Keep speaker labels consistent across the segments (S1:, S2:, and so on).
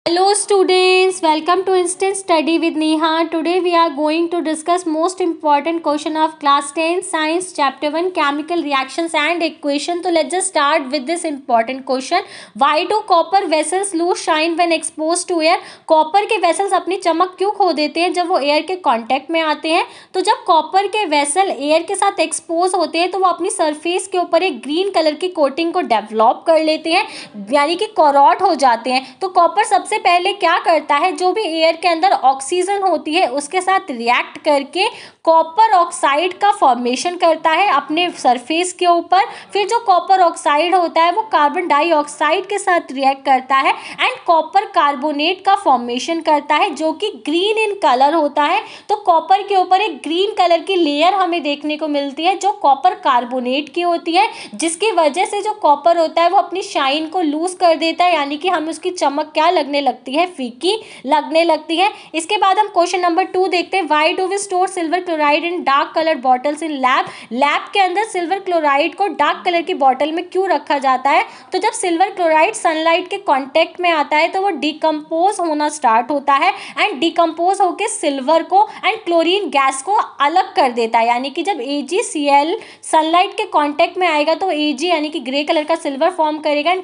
S1: Hello students, welcome to Instant Study with Neha. Today we are going to discuss most important question of class 10 science chapter 1 chemical reactions and equation. So let's just start with this important question. Why do copper vessels lose shine when exposed to air? Copper के vessels अपनी चमक क्यों खो देते हैं जब वो air के कांटेक्ट में आते हैं? तो जब कॉपर के वेसल एयर के साथ एक्सपोज होते हैं तो वो अपनी सरफेस के ऊपर एक ग्रीन कलर की कोटिंग को डेवलप कर लेते हैं, यानी कि कोरॉट हो जाते हैं। तो कॉपर सबसे पहले क्या करता है, जो भी एयर के अंदर ऑक्सीजन होती है उसके साथ रिएक्ट करके कॉपर ऑक्साइड का फॉर्मेशन करता है अपने सरफेस के ऊपर। फिर जो कॉपर ऑक्साइड होता है वो कार्बन डाइऑक्साइड के साथ रिएक्ट करता है एंड कॉपर कार्बोनेट का फॉर्मेशन करता है जो कि ग्रीन इन कलर होता है। तो कॉपर के ऊपर एक ग्रीन कलर की लेयर हमें देखने को मिलती है जो कॉपर कार्बोनेट की होती है, जिसकी वजह से जो कॉपर होता है वो अपनी शाइन को लूज कर देता है, यानी कि हमें उसकी चमक क्या लगने लगती है, फीकी लगने लगती है। इसके बाद हम क्वेश्चन नंबर 2 देखते हैं। Why do we store silver chloride in dark coloured bottles in lab? Lab के अंदर सिल्वर क्लोराइड को डार्क कलर की बॉटल में क्यों रखा जाता है? तो जब सिल्वर क्लोराइड सनलाइट के कांटेक्ट में आता है तो वो डिकम्पोज होना स्टार्ट होता है एंड डिकम्पोज होकर सिल्वर को एंड क्लोरीन गैस को अलग कर देता है, यानी कि जब AgCl सनलाइट के कांटेक्ट में आएगा तो Ag यानी कि ग्रे कलर का सिल्वर फॉर्म करेगा एंड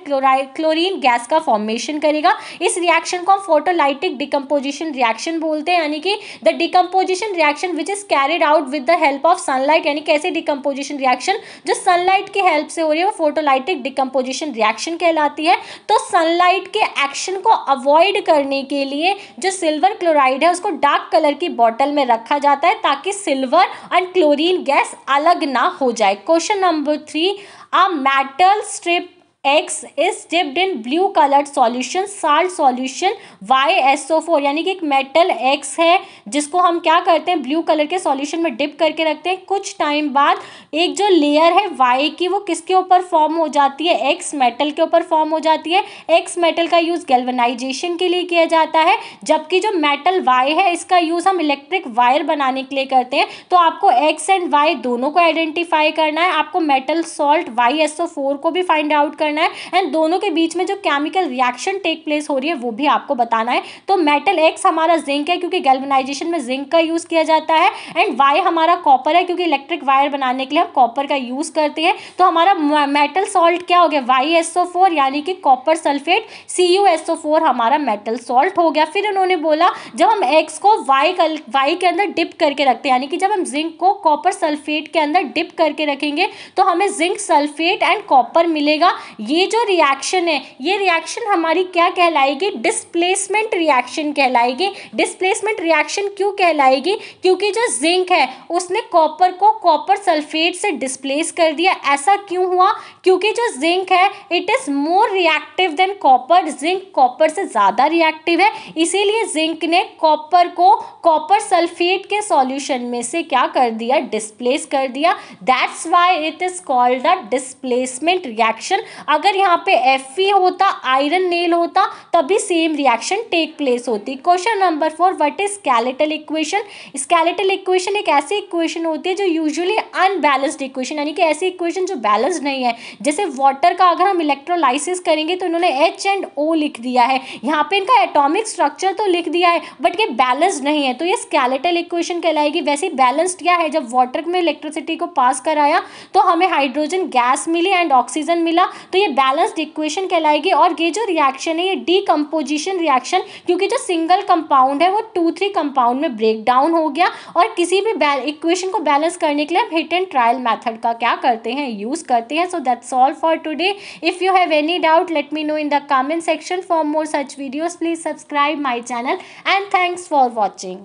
S1: क्लोरीन गैस का फॉर्मेशन करेगा। इस रिएक्शन को हम फोटोलाइटिक डिकम्पोजिशन रिएक्शन बोलते हैं, यानी कि the decomposition reaction which is carried out with the help of sunlight. यानी कैसे डिकम्पोजिशन रिएक्शन जो सनलाइट की हेल्प से हो रही है वो फोटोलाइटिक डिकम्पोजिशन रिएक्शन कहलाती है। तो सनलाइट के एक्शन को अवॉइड करने के लिए जो सिल्वर क्लोराइड है उसको डार्क कलर की बॉटल में रखा जाता है ताकि सिल्वर एंड क्लोरीन गैस अलग ना हो जाए। Question number 3, a metal strip X is dipped in blue colored solution salt solution YSO4, यानी कि एक मेटल X है जिसको हम क्या करते हैं, ब्लू कलर के सॉल्यूशन में डिप करके रखते हैं। कुछ टाइम बाद एक जो लेयर है Y की वो किसके ऊपर फॉर्म हो जाती है, X मेटल के ऊपर फॉर्म हो जाती है। X मेटल का यूज़ गैल्वेनाइजेशन के लिए किया जाता है, जबकि जो मेटल Y है इसका यूज़ हम इलेक्ट्रिक वायर बनाने के लिए करते हैं। तो आपको X एंड Y दोनों को आइडेंटिफाई करना है, आपको मेटल सॉल्ट YSO4 को भी फाइंड आउट करना है एंड दोनों के बीच में जो केमिकल रिएक्शन टेक प्लेस हो रही है वो भी आपको बताना है। तो मेटल X हमारा जिंक है क्योंकि गैल्वेनाइजेशन में जिंक का यूज किया जाता है एंड Y हमारा कॉपर है क्योंकि इलेक्ट्रिक वायर बनाने के लिए हम कॉपर का यूज करते हैं। तो हमारा मेटल सॉल्ट क्या हो गया, YSO4 यानी कि कॉपर सल्फेट, CuSO4 हमारा मेटल सॉल्ट हो गया। फिर उन्होंने बोला जब हम X को Y के अंदर डिप करके रखते हैं, यानी कि जब हम जिंक को कॉपर सल्फेट के अंदर डिप करके रखेंगे तो हमें जिंक सल्फेट एंड कॉपर मिलेगा। ये जो रिएक्शन है ये रिएक्शन हमारी क्या कहलाएगी, डिस्प्लेसमेंट रिएक्शन कहलाएगी। डिस्प्लेसमेंट रिएक्शन क्यों कहलाएगी, क्योंकि जो जिंक है उसने कॉपर को कॉपर सल्फेट से डिस्प्लेस कर दिया। ऐसा क्यों हुआ, क्योंकि जो जिंक है it is more reactive than copper, zinc copper से ज़्यादा रिएक्टिव है, इसीलिए जिंक ने कॉपर को कॉपर सल्फेट के सॉल्यूशन में से क्या कर दिया, डिस्प्लेस कर दिया। That's why it is called the displacement reaction. अगर यहाँ पे Fe होता, आयरन नेल होता, तभी सेम रिएक्शन टेक प्लेस होती। Question number 4, what is skeletal equation? Skeletal equation एक ऐसी इक्वेशन होती है जो यूजुअली अनबैलेंस्ड इक्वेशन, यानी कि ऐसी इक्वेशन जो बैलेंस्ड नहीं है। जैसे वाटर का अगर हम इलेक्ट्रोलाइसिस करेंगे तो इन्होंने H एंड O लिख दिया है, यहाँ पे इनका एटॉमिक स्ट्रक्चर तो लिख दिया है बट ये बैलेंस्ड नहीं है, तो ये स्केलेटल इक्वेशन कहलाएगी। वैसे बैलेंस्ड क्या है, जब वाटर में इलेक्ट्रिसिटी को पास कराया तो हमें हाइड्रोजन गैस मिली एंड ऑक्सीजन मिला, तो ये बैलेंस्ड इक्वेशन कहलाएगी। और ये जो रिएक्शन है ये डीकम्पोजिशन रिएक्शन, क्योंकि जो सिंगल कंपाउंड है वो 2-3 कंपाउंड में ब्रेक डाउन हो गया और किसी भी इक्वेशन को बैलेंस करने के लिए हम हिट एंड ट्रायल मेथड का क्या करते हैं, यूज करते हैं। So that's all for today. If you have any doubt let me know in the comment section. For more such videos please subscribe my channel and thanks for watching.